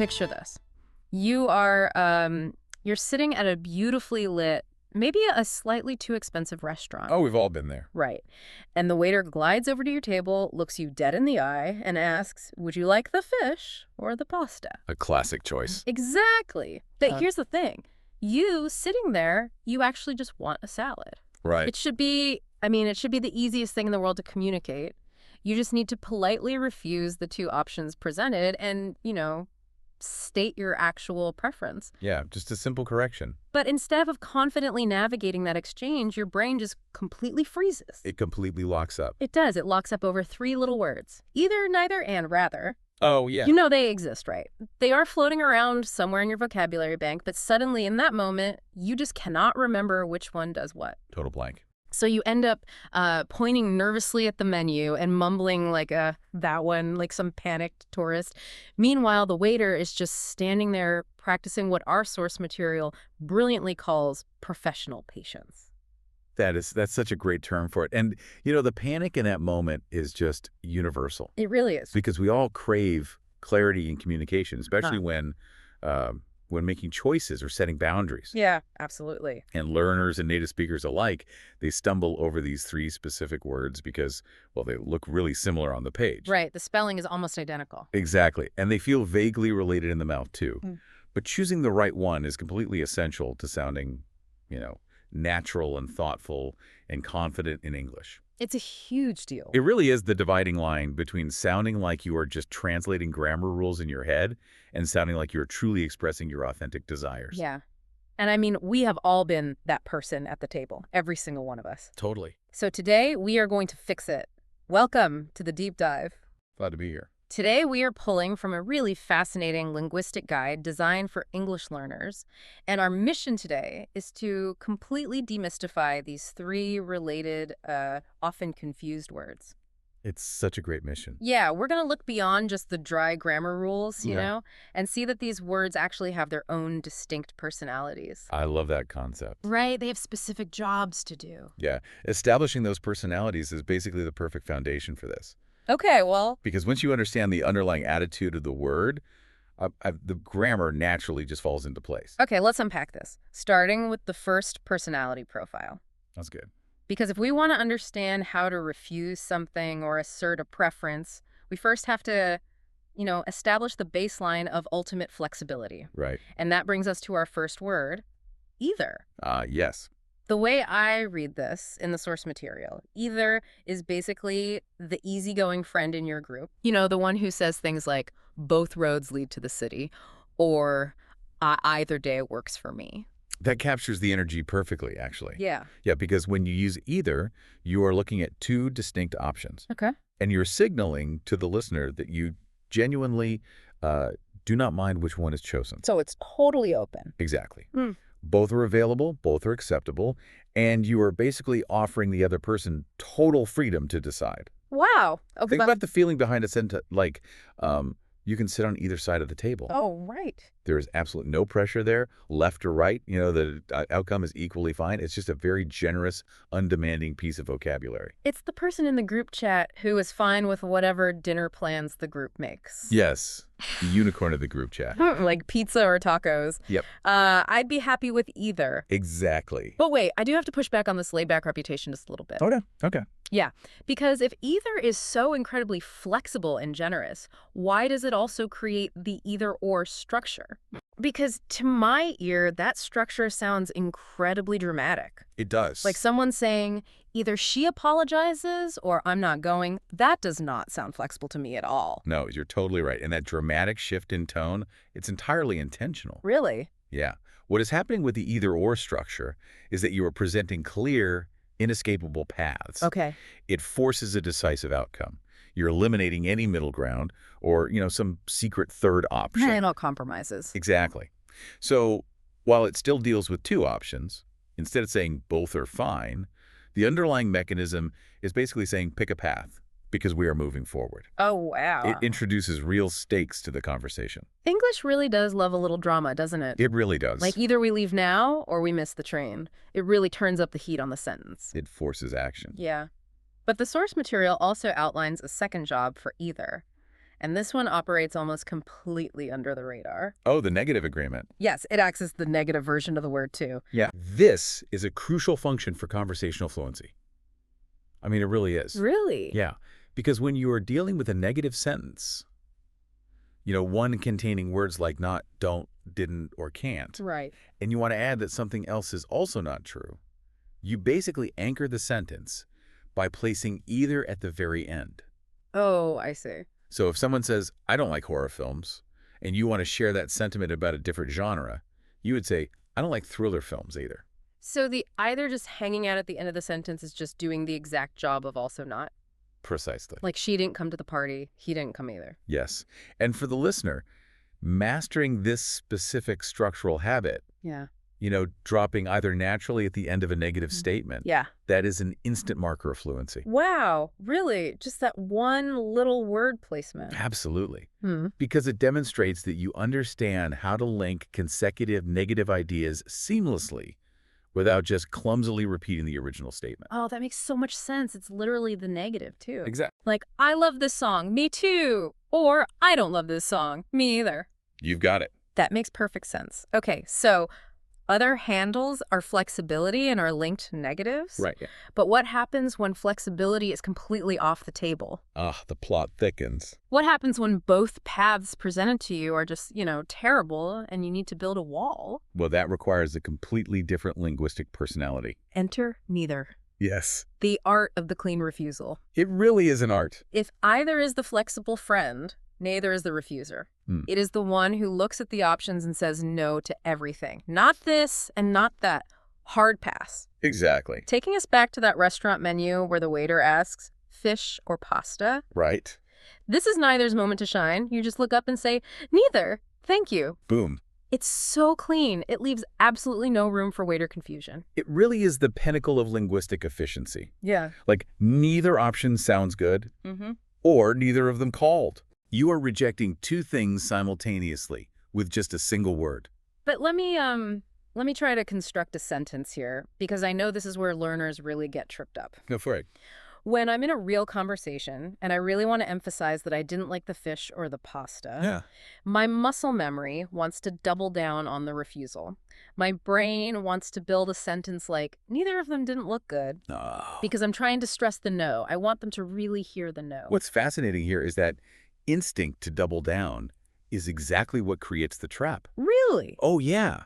Picture this. You are, you're sitting at a beautifully lit, maybe a slightly too expensive restaurant. Oh, we've all been there. Right. And the waiter glides over to your table, looks you dead in the eye, and asks, would you like the fish or the pasta? A classic choice. Exactly. But here's the thing. You, sitting there, you actually just want a salad. Right. It should be, it should be the easiest thing in the world to communicate. You just need to politely refuse the two options presented and, state your actual preference. Yeah, just a simple correction. But instead of confidently navigating that exchange, your brain just completely freezes. It completely locks up. It does. It locks up over 3 little words. Either, neither, and rather. Oh, yeah. You know they exist, right? They are floating around somewhere in your vocabulary bank, but suddenly in that moment, you just cannot remember which one does what. Total blank. So you end up pointing nervously at the menu and mumbling like that one, like some panicked tourist. Meanwhile, the waiter is just standing there practicing what our source material brilliantly calls professional patience. That's such a great term for it. And, the panic in that moment is just universal. It really is. Because we all crave clarity in communication, especially when making choices or setting boundaries. Yeah, absolutely. And learners and native speakers alike, they stumble over these 3 specific words because, well, they look really similar on the page. Right. The spelling is almost identical. Exactly. And they feel vaguely related in the mouth, too. Mm. But choosing the right one is completely essential to sounding, natural and thoughtful and confident in English. It's a huge deal. It really is the dividing line between sounding like you are just translating grammar rules in your head and sounding like you're truly expressing your authentic desires. Yeah. And we have all been that person at the table, every single one of us. Totally. So today we are going to fix it. Welcome to the deep dive. Glad to be here. Today we are pulling from a really fascinating linguistic guide designed for English learners. And our mission today is to completely demystify these 3 related, often confused words. It's such a great mission. Yeah, we're going to look beyond just the dry grammar rules, you know, and see that these words actually have their own distinct personalities. I love that concept. Right, they have specific jobs to do. Yeah, establishing those personalities is basically the perfect foundation for this. Okay, well. Because once you understand the underlying attitude of the word, the grammar naturally just falls into place. Okay, let's unpack this, starting with the first personality profile. That's good. Because if we want to understand how to refuse something or assert a preference, we first have to, establish the baseline of ultimate flexibility. Right. And that brings us to our first word, either. Yes. The way I read this in the source material, either is basically the easygoing friend in your group. The one who says things like, both roads lead to the city, or either day works for me. That captures the energy perfectly, actually. Yeah. Yeah, because when you use either, you are looking at 2 distinct options. Okay. And you're signaling to the listener that you genuinely do not mind which one is chosen. So it's totally open. Exactly. Mm. Both are available, both are acceptable, and you are basically offering the other person total freedom to decide. Wow. Okay, Think about the feeling behind a sentence like, you can sit on either side of the table. Oh, right. There is absolutely no pressure there, left or right. The outcome is equally fine. It's just a very generous, undemanding piece of vocabulary. It's the person in the group chat who is fine with whatever dinner plans the group makes. Yes, the unicorn of the group chat. Like pizza or tacos. Yep. I'd be happy with either. Exactly. But wait, I do have to push back on this laid-back reputation just a little bit. Okay. Yeah, because if either is so incredibly flexible and generous, why does it also create the either-or structure? Because to my ear, that structure sounds incredibly dramatic. It does. Like someone saying, either she apologizes or I'm not going. That does not sound flexible to me at all. No, you're totally right. And that dramatic shift in tone, it's entirely intentional. Really? Yeah. What is happening with the either-or structure is that you are presenting clear, inescapable paths. Okay. It forces a decisive outcome. You're eliminating any middle ground or, some secret third option. And all compromises. Exactly. So while it still deals with 2 options, instead of saying both are fine, the underlying mechanism is basically saying pick a path because we are moving forward. Oh, wow. It introduces real stakes to the conversation. English really does love a little drama, doesn't it? It really does. Like either we leave now or we miss the train. It really turns up the heat on the sentence. It forces action. Yeah. But the source material also outlines a second job for either. And this one operates almost completely under the radar. Oh, the negative agreement. Yes, it acts as the negative version of the word, too. Yeah. This is a crucial function for conversational fluency. I mean, it really is. Really? Yeah. Because when you are dealing with a negative sentence, one containing words like not, don't, didn't, or can't, Right. and you want to add that something else is also not true, you basically anchor the sentence by placing either at the very end. Oh, I see. So if someone says, I don't like horror films, and you want to share that sentiment about a different genre, you would say, I don't like thriller films either. So the either just hanging out at the end of the sentence is just doing the exact job of also not? Precisely. Like she didn't come to the party, he didn't come either. Yes. And for the listener, mastering this specific structural habit, Yeah. dropping either naturally at the end of a negative statement, Yeah. that is an instant marker of fluency. Wow, really? Just that one little word placement. Absolutely. Hmm. Because it demonstrates that you understand how to link consecutive negative ideas seamlessly without just clumsily repeating the original statement. Oh, that makes so much sense. It's literally the negative, too. Exactly. Like, I love this song, me too. Or, I don't love this song, me either. You've got it. That makes perfect sense. Okay, so other handles are flexibility and are linked to negatives. Right. Yeah. But what happens when flexibility is completely off the table? The plot thickens. What happens when both paths presented to you are just, terrible and you need to build a wall? Well, that requires a completely different linguistic personality. Enter neither. Yes. The art of the clean refusal. It really is an art. If either is the flexible friend, neither is the refuser. It is the one who looks at the options and says no to everything. Not this and not that. Hard pass. Exactly. Taking us back to that restaurant menu where the waiter asks, fish or pasta? Right. This is neither's moment to shine. You just look up and say, neither. Thank you. Boom. It's so clean. It leaves absolutely no room for waiter confusion. It really is the pinnacle of linguistic efficiency. Yeah. Like, neither option sounds good, or neither of them called. You are rejecting two things simultaneously with just a single word. But let me try to construct a sentence here, because I know this is where learners really get tripped up. Go for it. When I'm in a real conversation and I really want to emphasize that I didn't like the fish or the pasta, my muscle memory wants to double down on the refusal. My brain wants to build a sentence like, neither of them didn't look good, because I'm trying to stress the no. I want them to really hear the no. What's fascinating here is that instinct to double down is exactly what creates the trap. Really? Oh, yeah.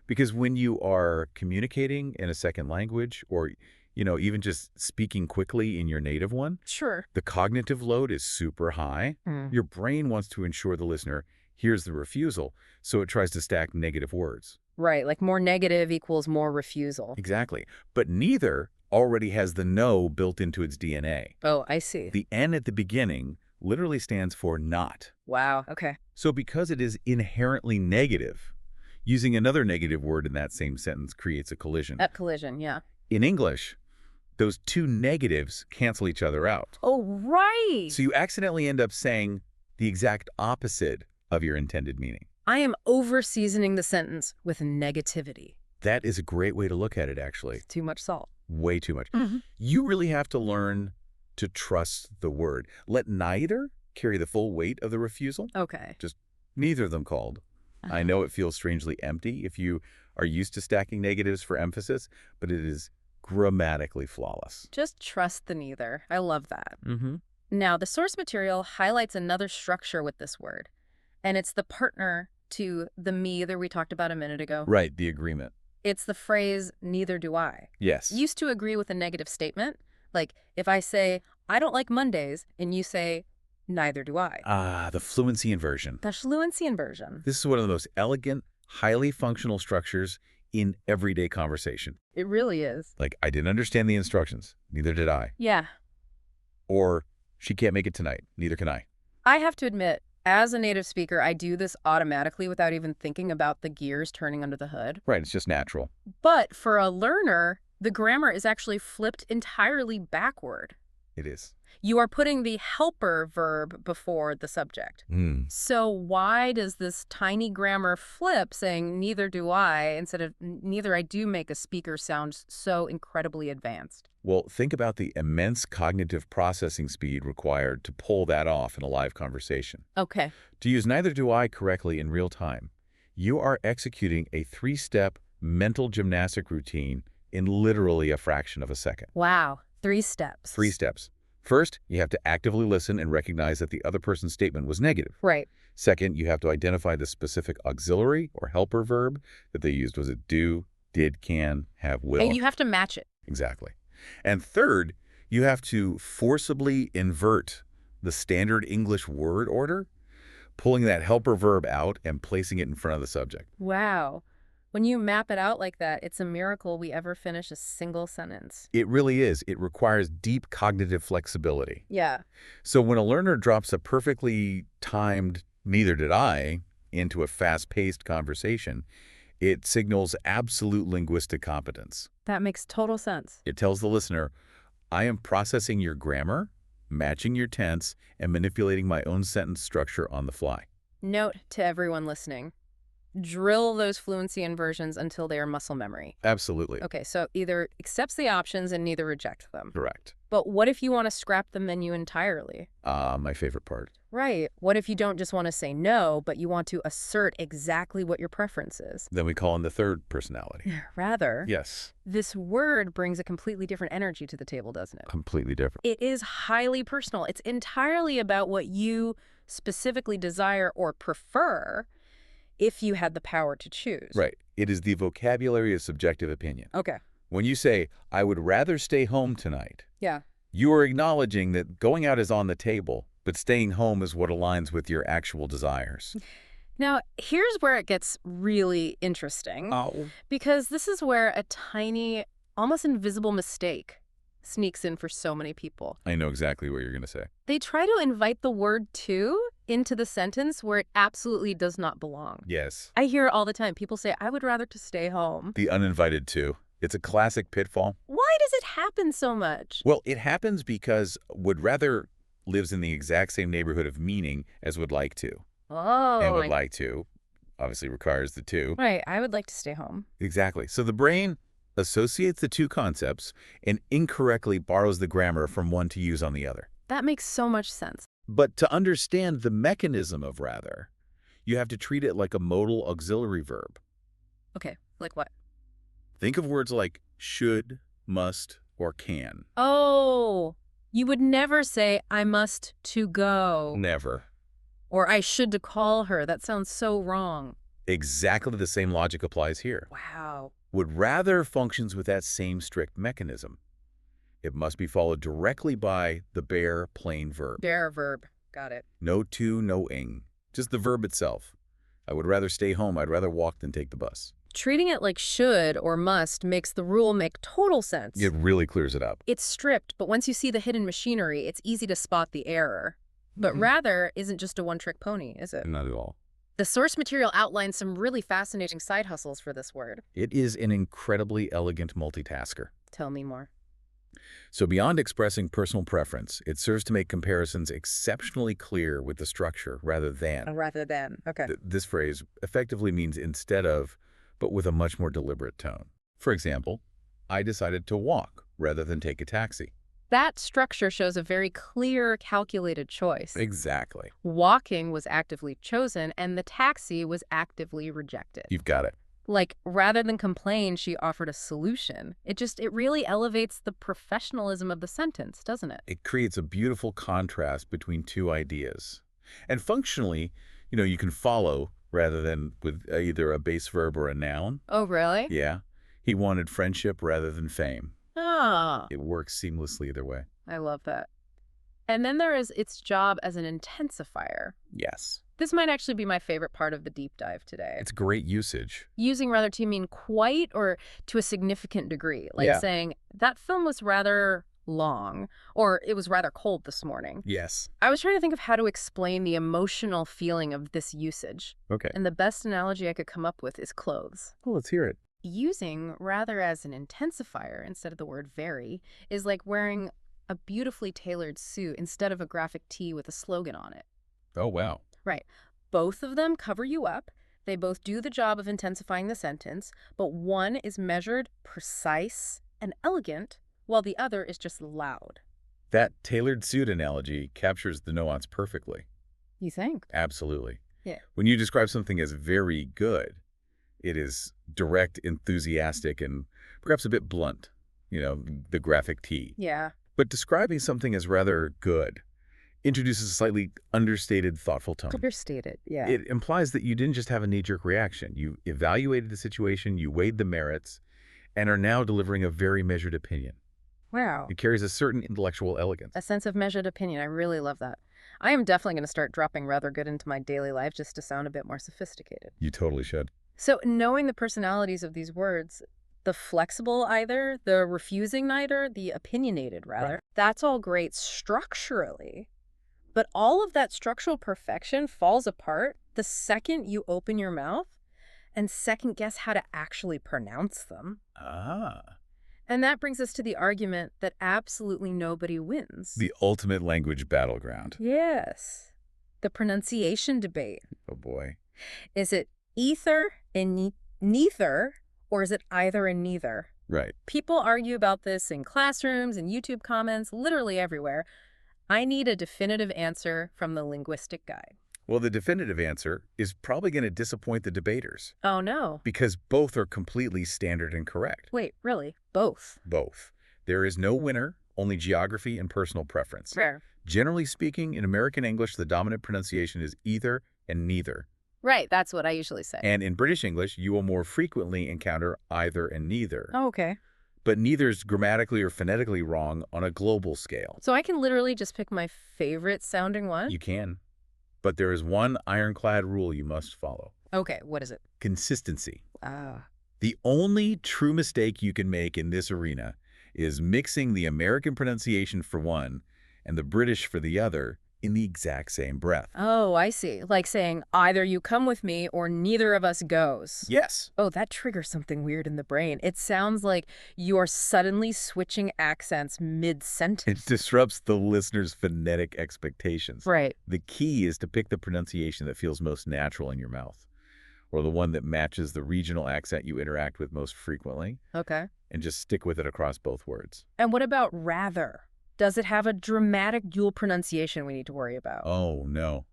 Because when you are communicating in a second language or, even just speaking quickly in your native one, Sure. the cognitive load is super high. Your brain wants to ensure the listener hears the refusal, so it tries to stack negative words. Right, like more negative equals more refusal. Exactly. But neither already has the no built into its DNA. Oh, I see. The N at the beginning literally stands for not. Wow, okay. So because it is inherently negative, using another negative word in that same sentence creates a collision. At collision, yeah. In English, those two negatives cancel each other out. Oh, right. So you accidentally end up saying the exact opposite of your intended meaning. I am over-seasoning the sentence with negativity. That is a great way to look at it, actually. Too much salt. Way too much. You really have to learn to trust the word. Let neither carry the full weight of the refusal. Okay. Just neither of them called. I know it feels strangely empty if you are used to stacking negatives for emphasis, but it is grammatically flawless. Just trust the neither. I love that. Now, the source material highlights another structure with this word, and it's the partner to the me that we talked about a minute ago. Right, the agreement. It's the phrase, neither do I. Yes. Used to agree with a negative statement. Like, if I say, I don't like Mondays, and you say, neither do I. The fluency inversion. The fluency inversion. This is one of the most elegant, highly functional structures in everyday conversation. It really is. Like, I didn't understand the instructions. Neither did I. Yeah. Or, she can't make it tonight. Neither can I. I have to admit, as a native speaker, I do this automatically without even thinking about the gears turning under the hood. Right, it's just natural. But for a learner, the grammar is actually flipped entirely backward. It is. You are putting the helper verb before the subject. Hmm. So why does this tiny grammar flip saying neither do I instead of neither I do make a speaker sound so incredibly advanced? Well, think about the immense cognitive processing speed required to pull that off in a live conversation. Okay. To use neither do I correctly in real time, you are executing a three-step mental gymnastic routine in literally a fraction of a second. Wow. 3 steps. 3 steps. First, you have to actively listen and recognize that the other person's statement was negative. Right. Second, you have to identify the specific auxiliary or helper verb that they used. Was it do, did, can, have, will? And you have to match it. Exactly. And third, you have to forcibly invert the standard English word order, pulling that helper verb out and placing it in front of the subject. Wow. When you map it out like that, it's a miracle we ever finish a single sentence. It really is. It requires deep cognitive flexibility. Yeah. So when a learner drops a perfectly timed neither did I into a fast-paced conversation, it signals absolute linguistic competence. That makes total sense. It tells the listener, I am processing your grammar, matching your tense, and manipulating my own sentence structure on the fly. Note to everyone listening. Drill those fluency inversions until they are muscle memory. Absolutely. Okay, so either accepts the options and neither reject them. Correct. But what if you want to scrap the menu entirely? My favorite part. Right. What if you don't just want to say no, but you want to assert exactly what your preference is? Then we call in the third personality. Rather, Yes. this word brings a completely different energy to the table, doesn't it? Completely different. It is highly personal. It's entirely about what you specifically desire or prefer if you had the power to choose. Right. It is the vocabulary of subjective opinion. Okay. When you say, I would rather stay home tonight, Yeah. you are acknowledging that going out is on the table, but staying home is what aligns with your actual desires. Now, here's where it gets really interesting. Oh. Because this is where a tiny, almost invisible mistake sneaks in for so many people. I know exactly what you're going to say. They try to invite the word to into the sentence where it absolutely does not belong. Yes. I hear it all the time. People say, I would rather to stay home. The uninvited too. It's a classic pitfall. Why does it happen so much? Well, it happens because would rather lives in the exact same neighborhood of meaning as would like to. Oh. And would like to obviously requires the two. Right. I would like to stay home. Exactly. So the brain associates the two concepts and incorrectly borrows the grammar from one to use on the other. That makes so much sense. But to understand the mechanism of rather, you have to treat it like a modal auxiliary verb. Okay. Like what? Think of words like should, must, or can. Oh, you would never say, I must to go. Never. Or I should to call her. That sounds so wrong. Exactly the same logic applies here. Wow. Would rather functions with that same strict mechanism. It must be followed directly by the bare, plain verb. Bare verb. Got it. No to, no ing. Just the verb itself. I would rather stay home. I'd rather walk than take the bus. Treating it like should or must makes the rule make total sense. It really clears it up. It's stripped, but once you see the hidden machinery, it's easy to spot the error. But rather isn't just a one-trick pony, is it? Not at all. The source material outlines some really fascinating side hustles for this word. It is an incredibly elegant multitasker. Tell me more. So beyond expressing personal preference, it serves to make comparisons exceptionally clear with the structure rather than. Rather than. Okay. This phrase effectively means instead of, but with a much more deliberate tone. For example, I decided to walk rather than take a taxi. That structure shows a very clear, calculated choice. Exactly. Walking was actively chosen, and the taxi was actively rejected. You've got it. Like, rather than complain, she offered a solution. It really elevates the professionalism of the sentence, doesn't it? It creates a beautiful contrast between two ideas. And functionally, you can follow rather than with either a base verb or a noun. Oh, really? Yeah. He wanted friendship rather than fame. Ah, It works seamlessly either way. I love that. And then there is its job as an intensifier. Yes. This might actually be my favorite part of the deep dive today. It's great usage. Using rather to mean quite or to a significant degree. Like Yeah. saying, that film was rather long, or it was rather cold this morning. Yes. I was trying to think of how to explain the emotional feeling of this usage. Okay. And the best analogy I could come up with is clothes. Well, let's hear it. Using rather as an intensifier instead of the word very is like wearing a beautifully tailored suit instead of a graphic tee with a slogan on it. Oh, wow. Right. Both of them cover you up. They both do the job of intensifying the sentence, but one is measured, precise, and elegant, while the other is just loud. That tailored suit analogy captures the nuance perfectly. You think? Absolutely. Yeah. When you describe something as very good, it is direct, enthusiastic, and perhaps a bit blunt, the graphic tee. Yeah. But describing something as rather good introduces a slightly understated, thoughtful tone. Understated, yeah. It implies that you didn't just have a knee-jerk reaction. You evaluated the situation, you weighed the merits, and are now delivering a very measured opinion. Wow. It carries a certain intellectual elegance. A sense of measured opinion. I really love that. I am definitely going to start dropping rather good into my daily life just to sound a bit more sophisticated. You totally should. So knowing the personalities of these words, the flexible either, the refusing neither, the opinionated rather, Right. that's all great structurally. But all of that structural perfection falls apart the second you open your mouth and second guess how to actually pronounce them. Ah. And that brings us to the argument that absolutely nobody wins. The ultimate language battleground. Yes. The pronunciation debate. Oh, boy. Is it ether and neither, or is it either and neither? Right. People argue about this in classrooms and YouTube comments, literally everywhere. I need a definitive answer from the linguistic guy. Well, the definitive answer is probably going to disappoint the debaters Oh, no. because both are completely standard and correct. Wait, really? Both? Both. There is no winner, only geography and personal preference. Fair. Generally speaking, in American English, the dominant pronunciation is either and neither. Right, that's what I usually say. And in British English, you will more frequently encounter either and neither. Oh, okay. But neither's grammatically or phonetically wrong on a global scale. So I can literally just pick my favorite sounding one? You can. But there is one ironclad rule you must follow. Okay, what is it? Consistency. Ah. The only true mistake you can make in this arena is mixing the American pronunciation for one and the British for the other in the exact same breath. Oh, I see. Like saying, either you come with me or neither of us goes. Yes. Oh, that triggers something weird in the brain. It sounds like you are suddenly switching accents mid-sentence. It disrupts the listener's phonetic expectations. Right. The key is to pick the pronunciation that feels most natural in your mouth, or the one that matches the regional accent you interact with most frequently, Okay. and just stick with it across both words. And what about rather? Does it have a dramatic dual pronunciation we need to worry about? Oh, no.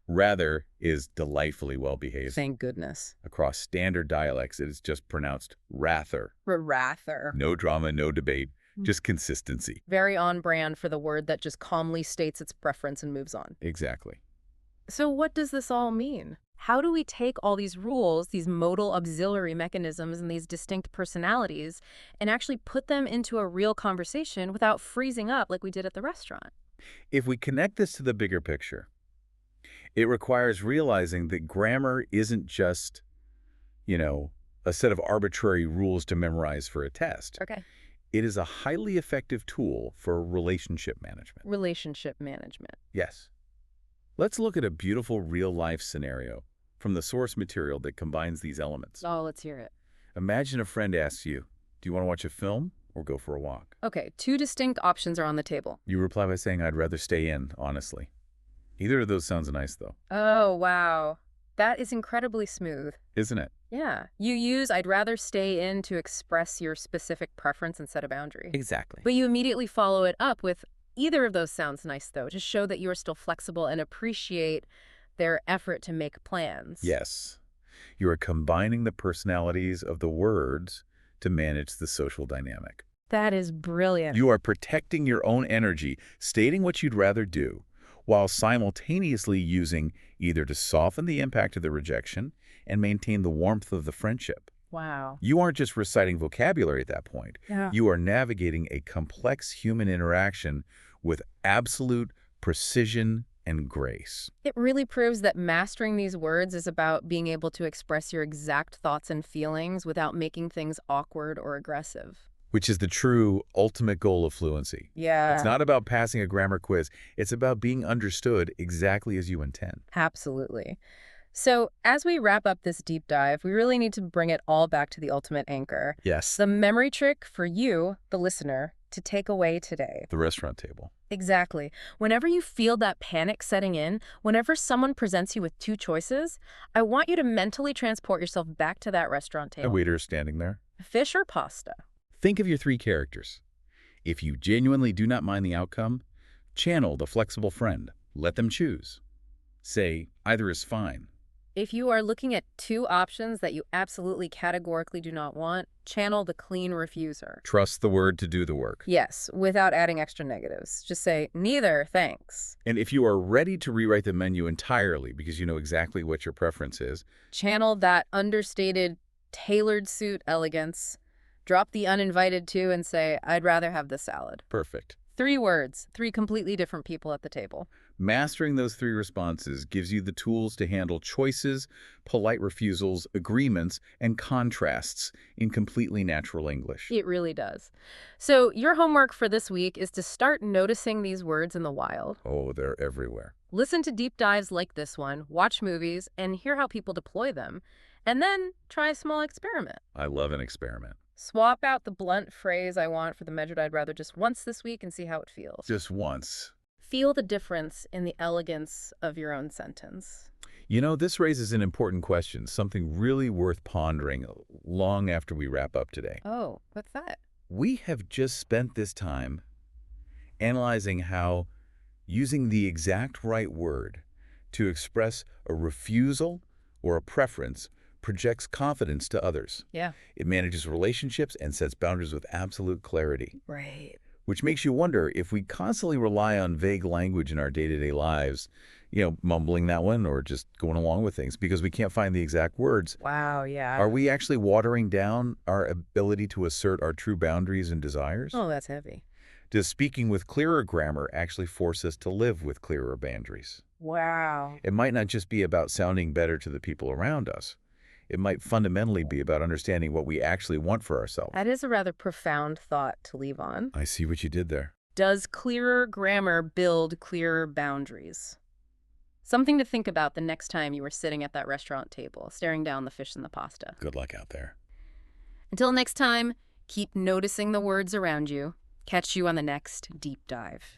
Rather is delightfully well-behaved. Thank goodness. Across standard dialects, it is just pronounced rather. Rather. No drama, no debate, just consistency. Very on brand for the word that just calmly states its preference and moves on. Exactly. So what does this all mean? How do we take all these rules, these modal auxiliary mechanisms, and these distinct personalities, and actually put them into a real conversation without freezing up like we did at the restaurant? If we connect this to the bigger picture, it requires realizing that grammar isn't just, a set of arbitrary rules to memorize for a test. Okay. It is a highly effective tool for relationship management. Relationship management. Yes. Let's look at a beautiful real-life scenario from the source material that combines these elements. Oh, let's hear it. Imagine a friend asks you, do you want to watch a film or go for a walk? Okay, two distinct options are on the table. You reply by saying, I'd rather stay in, honestly. Either of those sounds nice, though. Oh, wow. That is incredibly smooth. Isn't it? Yeah. You use I'd rather stay in to express your specific preference and set a boundary. Exactly. But you immediately follow it up with either of those sounds nice, though, to show that you are still flexible and appreciate their effort to make plans. Yes. You are combining the personalities of the words to manage the social dynamic. That is brilliant. You are protecting your own energy, stating what you'd rather do, while simultaneously using either to soften the impact of the rejection and maintain the warmth of the friendship. Wow. You aren't just reciting vocabulary at that point. Yeah. You are navigating a complex human interaction with absolute precision and grace. It really proves that mastering these words is about being able to express your exact thoughts and feelings without making things awkward or aggressive. Which is the true ultimate goal of fluency. Yeah. It's not about passing a grammar quiz. It's about being understood exactly as you intend. Absolutely. So as we wrap up this deep dive, we really need to bring it all back to the ultimate anchor. Yes. The memory trick for you, the listener, to take away today? The restaurant table. Exactly. Whenever you feel that panic setting in, whenever someone presents you with two choices, I want you to mentally transport yourself back to that restaurant A table. waiter is standing there. Fish or pasta? Think of your three characters. If you genuinely do not mind the outcome, channel the flexible friend. Let them choose. Say, either is fine. If you are looking at two options that you absolutely categorically do not want, channel the clean refuser. Trust the word to do the work. Yes, without adding extra negatives. Just say, neither, thanks. And if you are ready to rewrite the menu entirely because you know exactly what your preference is, Channel that understated, tailored suit elegance. Drop the uninvited to and say, I'd rather have the salad. perfect. 3 words, 3 completely different people at the table. Mastering those three responses gives you the tools to handle choices, polite refusals, agreements, and contrasts in completely natural English. It really does. So your homework for this week is to start noticing these words in the wild. Oh, they're everywhere. Listen to deep dives like this one, watch movies, and hear how people deploy them. And then try a small experiment. I love an experiment. Swap out the blunt phrase I want for the measured I'd rather just once this week and see how it feels. Just once. Feel the difference in the elegance of your own sentence. You know, this raises an important question, something really worth pondering long after we wrap up today. Oh, what's that? We have just spent this time analyzing how using the exact right word to express a refusal or a preference projects confidence to others. Yeah. It manages relationships and sets boundaries with absolute clarity, Right. which makes you wonder if we constantly rely on vague language in our day-to-day lives, mumbling that one or just going along with things because we can't find the exact words. Wow, yeah. Are we actually watering down our ability to assert our true boundaries and desires? Oh, that's heavy. Does speaking with clearer grammar actually force us to live with clearer boundaries? Wow. It might not just be about sounding better to the people around us. It might fundamentally be about understanding what we actually want for ourselves. That is a rather profound thought to leave on. I see what you did there. Does clearer grammar build clearer boundaries? Something to think about the next time you are sitting at that restaurant table, staring down the fish and the pasta. Good luck out there. Until next time, keep noticing the words around you. Catch you on the next deep dive.